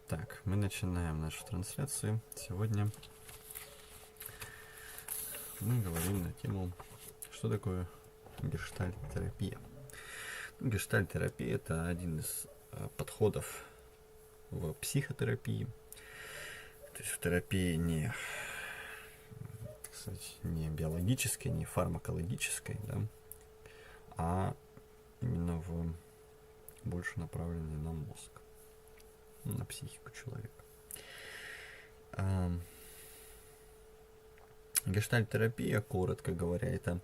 Так, мы начинаем нашу трансляцию. Сегодня мы говорим на тему, что такое гештальт-терапия. Гештальт-терапия – это один из подходов в психотерапии. То есть в терапии не, так сказать, не биологической, не фармакологической, да, а именно больше направленной на мозг, на психику человека. Гештальт-терапия, коротко говоря, это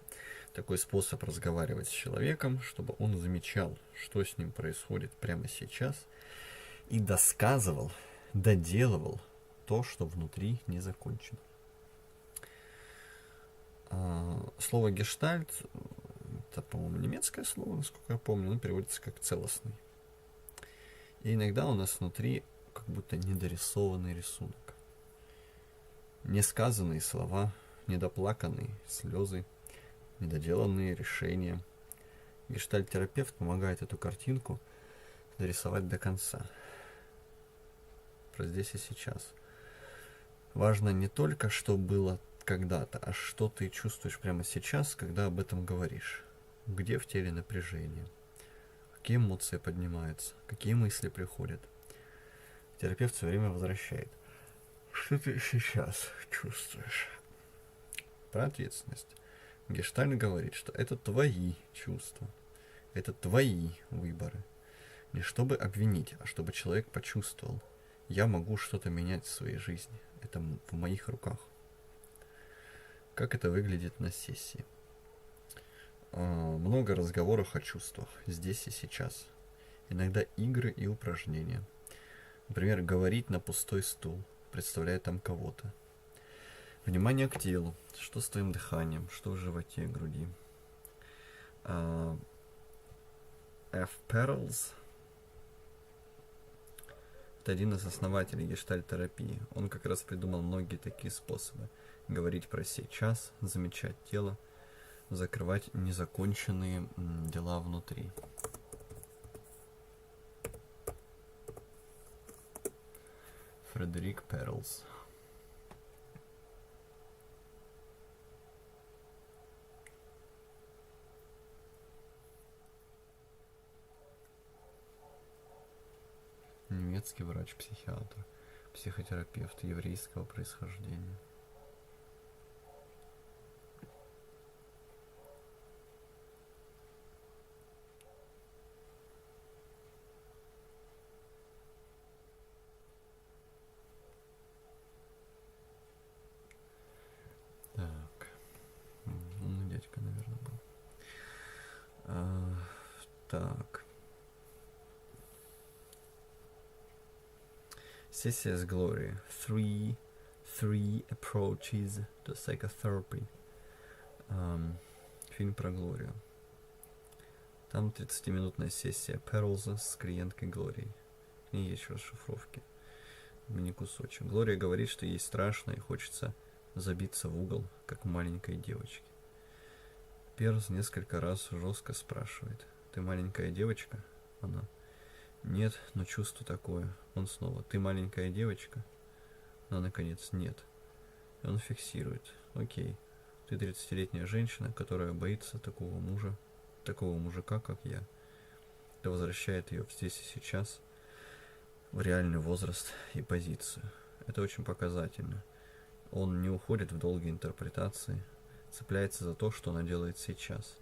такой способ разговаривать с человеком, чтобы он замечал, что с ним происходит прямо сейчас, и досказывал, доделывал то, что внутри не закончено. Слово гештальт, это, по-моему, немецкое слово, насколько я помню, оно переводится как целостный. И иногда у нас внутри как будто недорисованный рисунок. Несказанные слова, недоплаканные слезы, недоделанные решения. Гештальт-терапевт помогает эту картинку дорисовать до конца. Про здесь и сейчас. Важно не только, что было когда-то, а что ты чувствуешь прямо сейчас, когда об этом говоришь. Где в теле напряжение? Какие эмоции поднимаются? Какие мысли приходят? Терапевт все время возвращает. Что ты сейчас чувствуешь? Про ответственность. Гештальт говорит, что это твои чувства, это твои выборы. Не чтобы обвинить, а чтобы человек почувствовал. Я могу что-то менять в своей жизни. Это в моих руках. Как это выглядит на сессии? Много разговоров о чувствах, здесь и сейчас. Иногда игры и упражнения. Например, говорить на пустой стул, представляя там кого-то. Внимание к телу. Что с твоим дыханием, что в животе, груди. F. Perls. Это один из основателей гештальт-терапии. Он как раз придумал многие такие способы. Говорить про сейчас, замечать тело, закрывать незаконченные дела внутри. Фредерик Перлс. Немецкий врач-психиатр, психотерапевт еврейского происхождения. Так, умный дядька, наверное, был. Так. Сессия с Глорией. Three approaches to psychotherapy. Фильм про Глорию. Там 30-минутная сессия Перлза с клиенткой Глорией. В ней есть расшифровки. Мини-кусочек. Глория говорит, что ей страшно и хочется забиться в угол, как маленькой девочке. Перлз несколько раз жестко спрашивает: «Ты маленькая девочка?» Она: «Нет, но чувство такое». Он снова: «Ты маленькая девочка?» Она, наконец: «Нет». И он фиксирует: «Окей, ты 30-летняя женщина, которая боится такого мужика, как я». Это возвращает ее здесь и сейчас, в реальный возраст и позицию. Это очень показательно. Он не уходит в долгие интерпретации, цепляется за то, что она делает сейчас,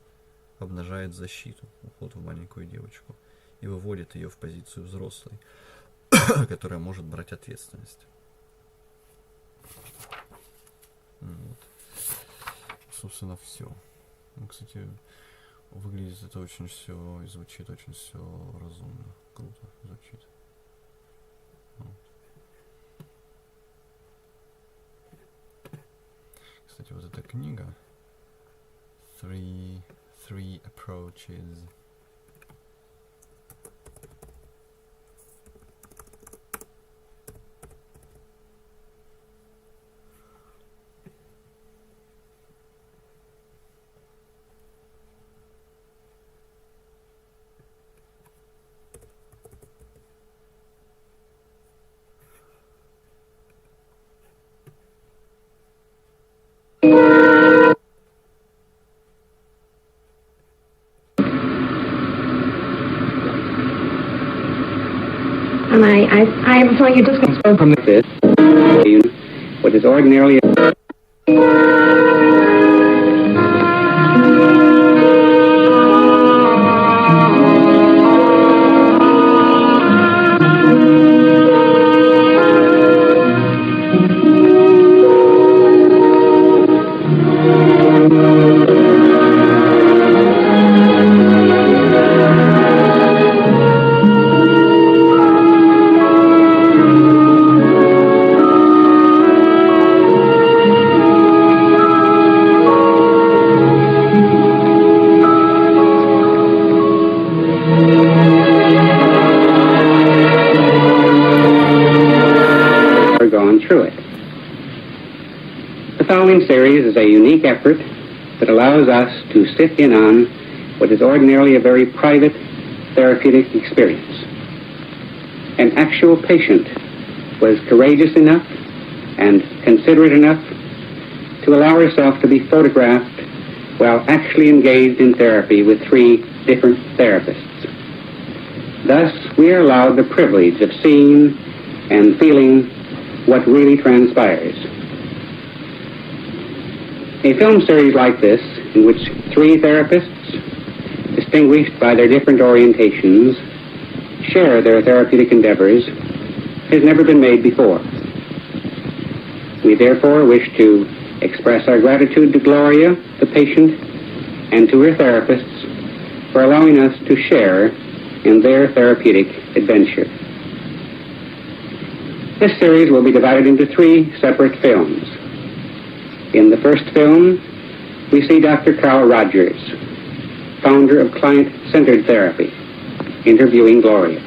обнажает защиту, уход в маленькую девочку, и выводит ее в позицию взрослой, которая может брать ответственность. Вот. Собственно, все. Ну, кстати, выглядит это очень все и звучит очень все разумно. Круто звучит. Вот. Кстати, вот эта книга Three Approaches. And I have a feeling you're just going to... From this, what is ordinarily... gone through it. The following series is a unique effort that allows us to sit in on what is ordinarily a very private therapeutic experience. An actual patient was courageous enough and considerate enough to allow herself to be photographed while actually engaged in therapy with 3 different therapists. Thus, we are allowed the privilege of seeing and feeling what really transpires. A film series like this, in which 3 therapists, distinguished by their different orientations, share their therapeutic endeavors, has never been made before. We therefore wish to express our gratitude to Gloria, the patient, and to her therapists for allowing us to share in their therapeutic adventure. This series will be divided into 3 separate films. In the first film, we see Dr. Carl Rogers, founder of client-centered therapy, interviewing Gloria.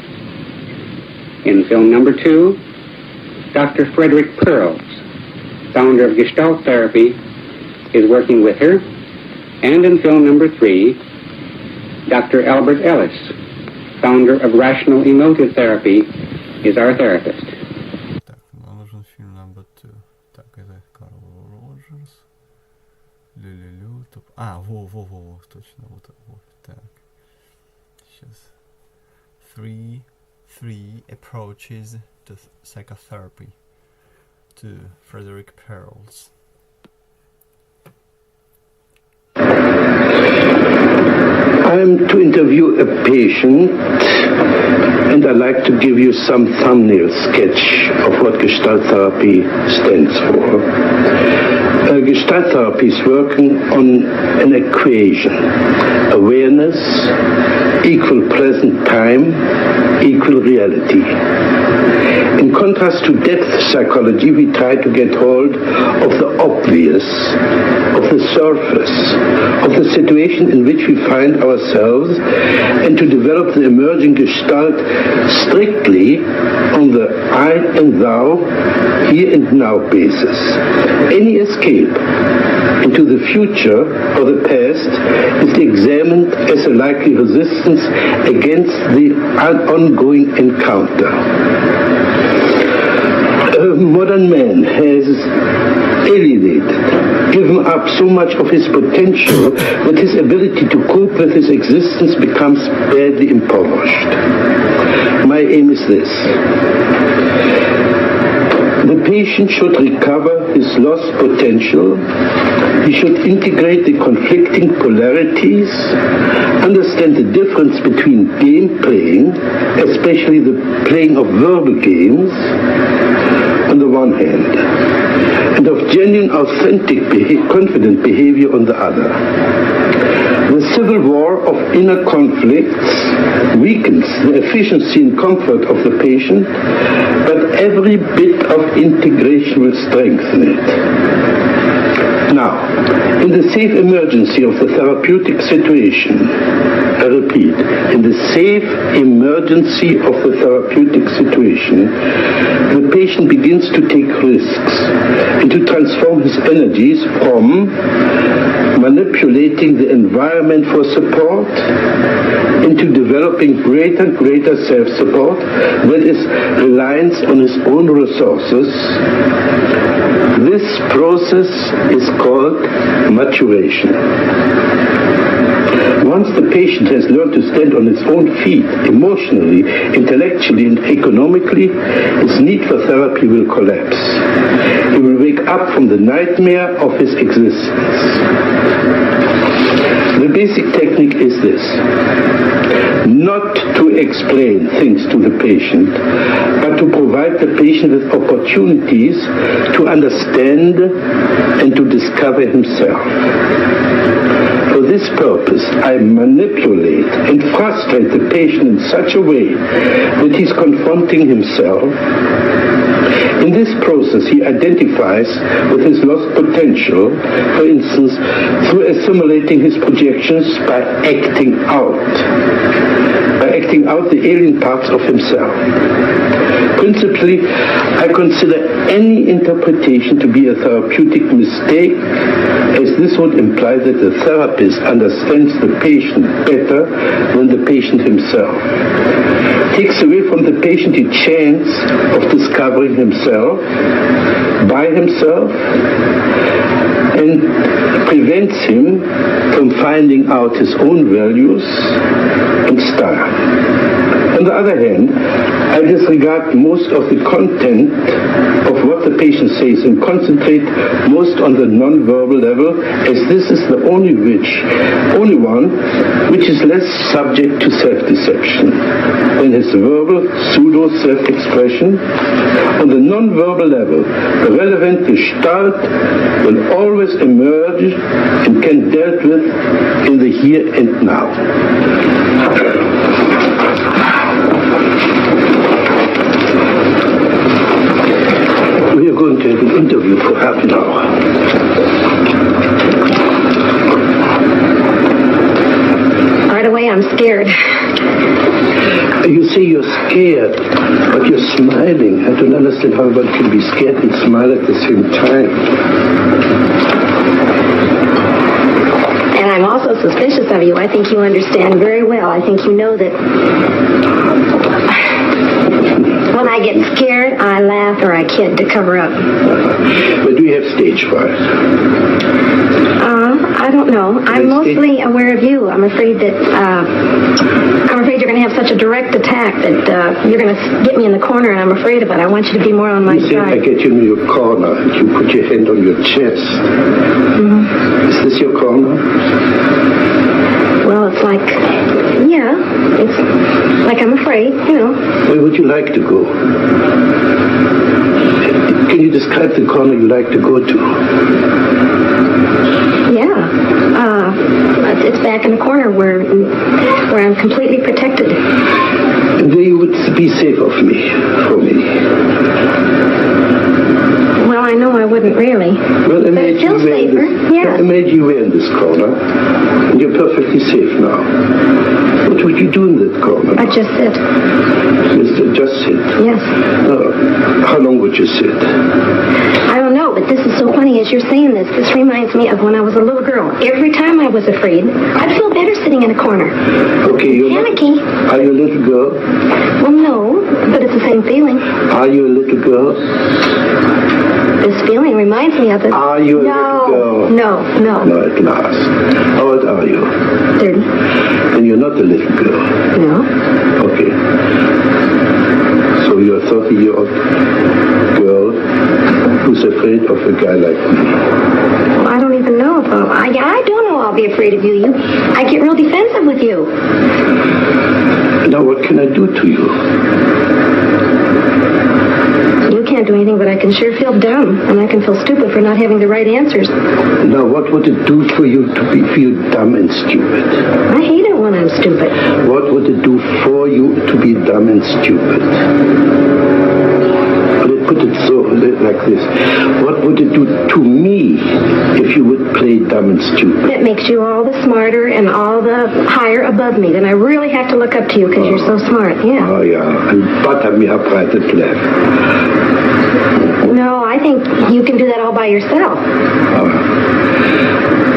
In film number 2, Dr. Frederick Pearls, founder of gestalt therapy, is working with her. And in film number 3, Dr. Albert Ellis, founder of rational emotive therapy, is our therapist. Так, нам нужен фильм number 2. Так, это Карл Роджерс. Лю-лю-лю. Во, точно, вот. Так. Сейчас. Three approaches to psychotherapy. To Frederick Pearls. I'm to interview a patient, and I'd like to give you some thumbnail sketch of what Gestalt therapy stands for. Gestalt therapy is working on an equation: awareness, equal present time, equal reality. In contrast to depth psychology, we try to get hold of the obvious, of the surface, of the situation in which we find ourselves, and to develop the emerging gestalt strictly on the I and thou, here and now basis. Any escape into the future or the past is examined as a likely resistance against the ongoing encounter. Modern man has alienated, given up so much of his potential that his ability to cope with his existence becomes badly impoverished. My aim is this: the patient should recover his lost potential. He should integrate the conflicting polarities, understand the difference between game playing, especially the playing of verbal games, on the one hand, and of genuine, authentic, confident behavior on the other. The civil war of inner conflicts weakens the efficiency and comfort of the patient, but every bit of integration will strengthen it. Now, in the safe emergency of the therapeutic situation, I repeat, in the safe emergency of the therapeutic situation, the patient begins to take risks and to transform his energies from manipulating the environment for support into developing greater and greater self-support, that is, reliance on his own resources. This process is called maturation. One Once the patient has learned to stand on his own feet, emotionally, intellectually, and economically, his need for therapy will collapse. He will wake up from the nightmare of his existence. The basic technique is this: not to explain things to the patient, but to provide the patient with opportunities to understand and to discover himself. For this purpose, I manipulate and frustrate the patient in such a way that he's confronting himself. In this process, he identifies with his lost potential, for instance, through assimilating his projections by acting out the alien parts of himself. Principally, I consider any interpretation to be a therapeutic mistake, as this would imply that the therapist understands the patient better than the patient himself. Takes away from the patient the chance of discovering himself by himself, and prevents him from finding out his own values and style. On the other hand, I disregard most of the content of what the patient says and concentrate most on the non-verbal level, as this is the only one which is less subject to self-deception than his verbal pseudo-self-expression. On the non-verbal level, the relevant gestalt will always emerge and can be dealt with in the here and now. We are going to have an interview for half an hour. Right away, I'm scared. You say you're scared, but you're smiling. I don't understand how one can be scared and smile at the same time. And I'm also suspicious of you. I think you understand very well. I think you know that when I get scared, I laugh or I kid to cover up. But do you have stage fright? I don't know. I'm mostly aware of you. I'm afraid you're going to have such a direct attack that you're going to get me in the corner, and I'm afraid of it. I want you to be more on my side. I get you in your corner, and you put your hand on your chest. Mm-hmm. Is this your corner? Well, it's like, it's like I'm afraid, Where would you like to go? Can you describe the corner you like to go to? It's back in the corner where I'm completely protected. And there you would be safe from me. Well, I know I wouldn't really. Well, but it feels safer. Yeah. Imagine you were in this corner, and you're perfectly safe now. What would you do in that corner? I'd just sit. Just sit? Yes. How long would you sit? I don't know, but this is so funny as you're saying this. This reminds me of when I was a little girl. Every time I was afraid, I'd feel better sitting in a corner. Okay, you're panicky. Are you a little girl? Well, no, but it's the same feeling. Are you a little girl? This feeling reminds me of it. Are you a little girl? No. No, at last. How old are you? 30. And you're not a little girl? No. Okay. So you're a 30-year-old girl who's afraid of a guy like me. Well, I don't even know if I don't know I'll be afraid of you. I get real defensive with you. Now what can I do to you? You can't do anything, but I can sure feel dumb, and I can feel stupid for not having the right answers. Now, what would it do for you to feel dumb and stupid? I hate it when I'm stupid. What would it do for you to be dumb and stupid? Let's put it so, like this. What would it do to me if you would play dumb and stupid? It makes you all the smarter and all the higher above me. Then I really have to look up to you because you're so smart. Yeah. Oh, yeah. And butter me up right and left. No, I think you can do that all by yourself.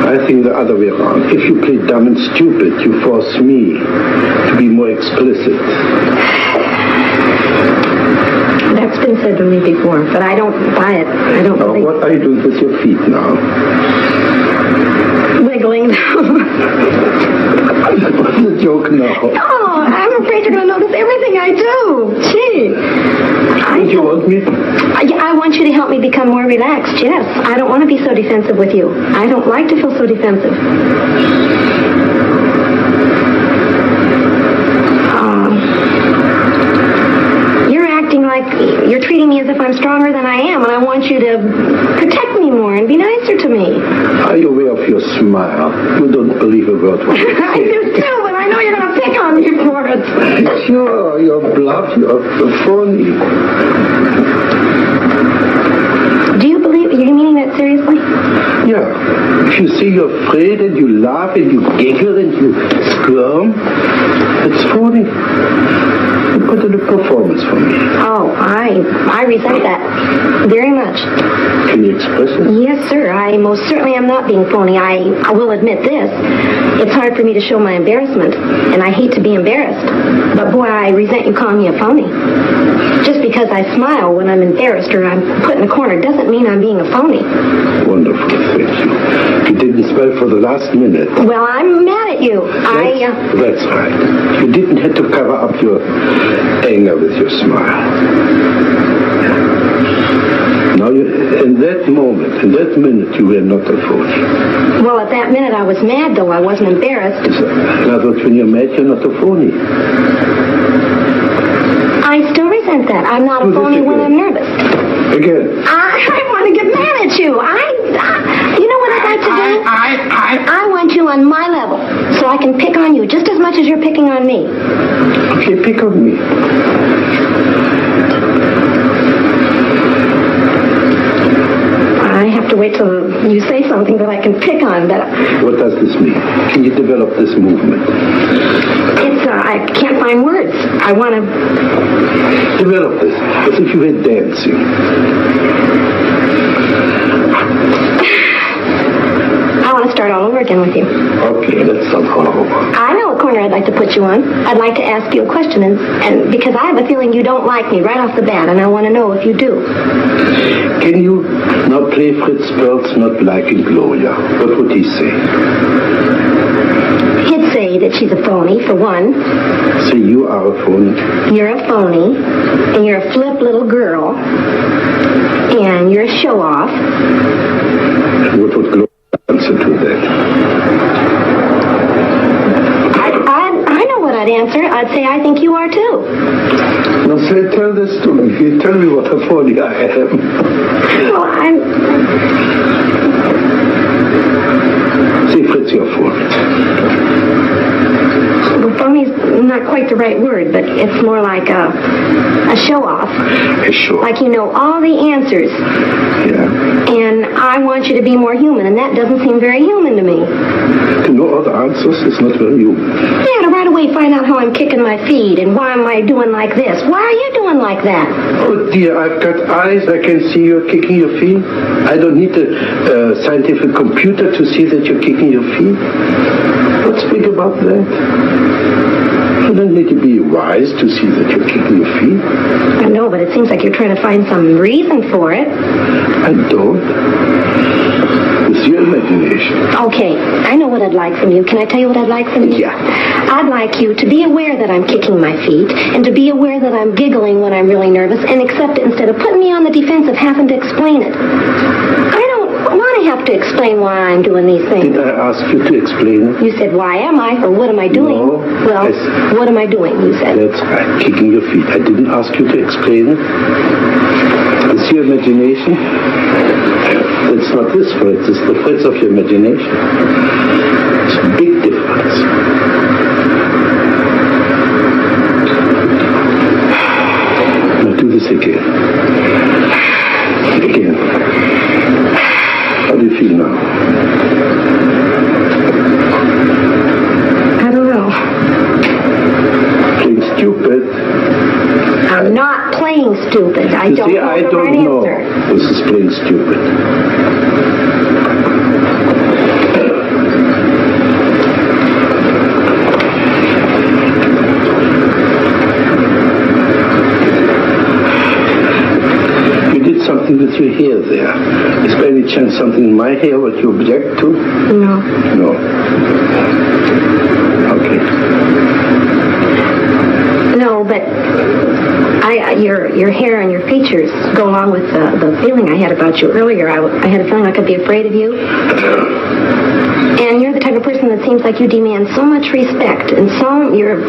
I think the other way around. If you play dumb and stupid, you force me to be more explicit. That's been said to me before, but I don't buy it. I don't believe it. What are you doing with your feet now? Wiggling them. What's the joke now? Oh, I'm afraid you're going to notice everything I do. Gee. Don't you want me? I want you to help me become more relaxed, yes. I don't want to be so defensive with you. I don't like to feel so defensive. You're acting like you're treating me as if I'm stronger than I am, and I want you to protect me more and be nicer to me. Are you aware of your smile? You don't believe a word what you I say. do too, but I know you're going to pick on me for it. Sure, you're bluff, you're phony. Do you believe, are you meaning that seriously? Yeah. If you say you're afraid and you laugh and you giggle and you squirm, it's phony. You put in a performance for me. Oh, I resent that very much. Can you express it? Yes, sir. I most certainly am not being phony. I will admit this. It's hard for me to show my embarrassment, and I hate to be embarrassed. But boy, I resent you calling me a phony. Just because I smile when I'm embarrassed or I'm put in a corner doesn't mean I'm being a phony. Wonderful, thank you. You didn't smile for the last minute. Well, I'm mad at you. That's right. You didn't have to cover up your anger with your smile. Now, in that moment, in that minute, you were not a phony. Well, at that minute I was mad, though. I wasn't embarrassed. In other words, when you're mad, you're not a phony. I still resent that. I'm not a phony when I'm nervous. Again. I want to get mad at you. You know what I'd like to do? I want you on my level, so I can pick on you just as much as you're picking on me. Okay, pick on me. I have to wait till you say something that I can pick on. What does this mean? Can you develop this movement? I can't find words. I want to... Develop this, as if you were dancing. I want to start all over again with you. Okay, let's start all over. I know what corner I'd like to put you on. I'd like to ask you a question, and because I have a feeling you don't like me right off the bat, and I want to know if you do. Can you now play Fritz Perls not liking Gloria? What would he say? He'd say that she's a phony, for one. Say you are a phony. You're a phony, and you're a flip little girl, and you're a show-off. And what would Gloria answer to that? I know what I'd answer. I'd say I think you are too. Now say, tell this to me. Tell me what a phony I am. Well, Say, Fritz, you're a phony. Well, phony's not quite the right word, but it's more like a show-off. A show. Like you know all the answers. Yeah. And I want you to be more human, and that doesn't seem very human to me. To know all the answers is not very human. Yeah, to right away find out how I'm kicking my feet, and why am I doing like this? Why are you doing like that? Oh dear, I've got eyes. I can see you're kicking your feet. I don't need a scientific computer to see that you're kicking your feet. Let's think about that. You don't need to be wise to see that you're kicking your feet. I know, but it seems like you're trying to find some reason for it. I don't. It's your imagination. Okay, I know what I'd like from you. Can I tell you what I'd like from you? Yeah. I'd like you to be aware that I'm kicking my feet, and to be aware that I'm giggling when I'm really nervous, and accept it instead of putting me on the defensive, having to explain it. I don't want to have to explain why I'm doing these things. Did I ask you to explain it? You said, why am I, or what am I doing? No, well, what am I doing, you said. That's right, kicking your feet. I didn't ask you to explain it. It's your imagination. It's not this Fritz, it's the Fritz of your imagination. It's a big difference. Now do this again. Again. How do you feel now? I don't know. Playing stupid. I'm not playing stupid. I don't know I the don't right know. answer. This is playing stupid. You did something with your hair there. Is by any chance something in my hair what you object to? No. No. Okay. your hair and your features go along with the feeling I had about you earlier. I had a feeling like I'd be afraid of you. And you're the type of person that seems like you demand so much respect, and you're...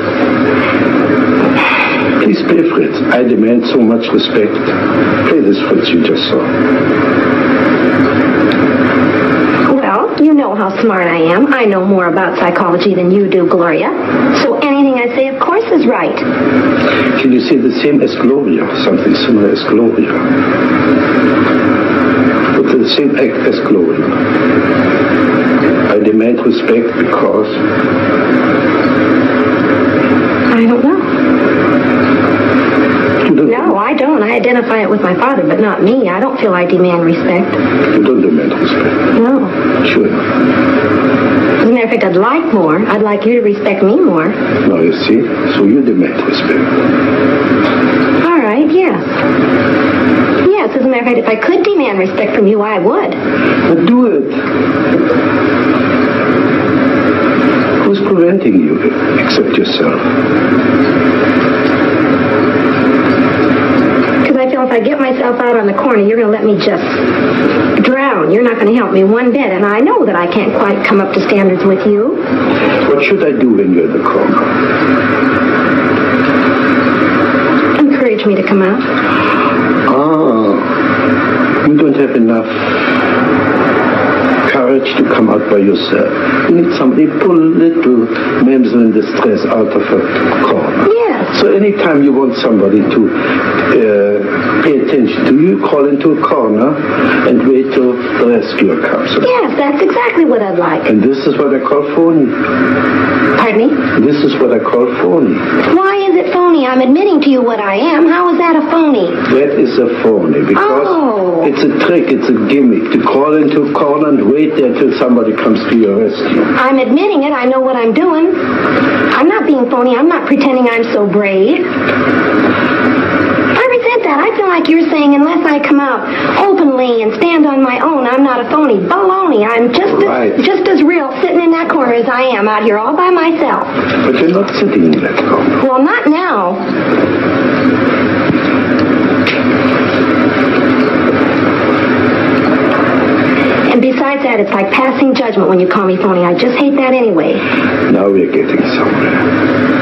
Please play, Fritz. I demand so much respect. Play this, Fritz, you just saw. Well, you know how smart I am. I know more about psychology than you do, Gloria. So anything I say, of course, is right. Can you say the same as Gloria? Something similar as Gloria. But the same act as Gloria. I demand respect because... I don't know. You don't No, I don't. I identify it with my father, but not me. I don't feel I demand respect. You don't demand respect. No. Sure. As a matter of fact, I'd like more. I'd like you to respect me more. Now you see, so you demand respect. All right, yes. Yes, as a matter of fact, if I could demand respect from you, I would. But do it. Who's preventing you except yourself? Because I feel if I get myself out on the corner, you're going to let me just drown. You're not going to help me one bit, and I know that I can't quite come up to standards with you. What should I do when you're in the corner? Encourage me to come out. You don't have enough courage to come out by yourself. You need somebody to pull little mamsel in distress out of a corner. Yes. So anytime you want somebody to pay attention to you, call into a corner and wait till the rescuer comes. Yes, that's exactly what I'd like. And this is what I call phony. Pardon me? This is what I call phony. Why is it phony? I'm admitting to you what I am. How is that a phony? That is a phony because it's a trick, it's a gimmick to crawl into a corner and wait there till somebody comes to your rescue. I'm admitting it. I know what I'm doing. I'm not being phony. I'm not pretending I'm so brave. I resent that. I feel like you're saying unless I come out openly and stand on my own, I'm not a phony. Baloney. I'm just as real sitting in that corner as I am out here all by myself. But you're not sitting in that corner. Well, not now. And besides that, it's like passing judgment when you call me phony. I just hate that anyway. Now we're getting somewhere.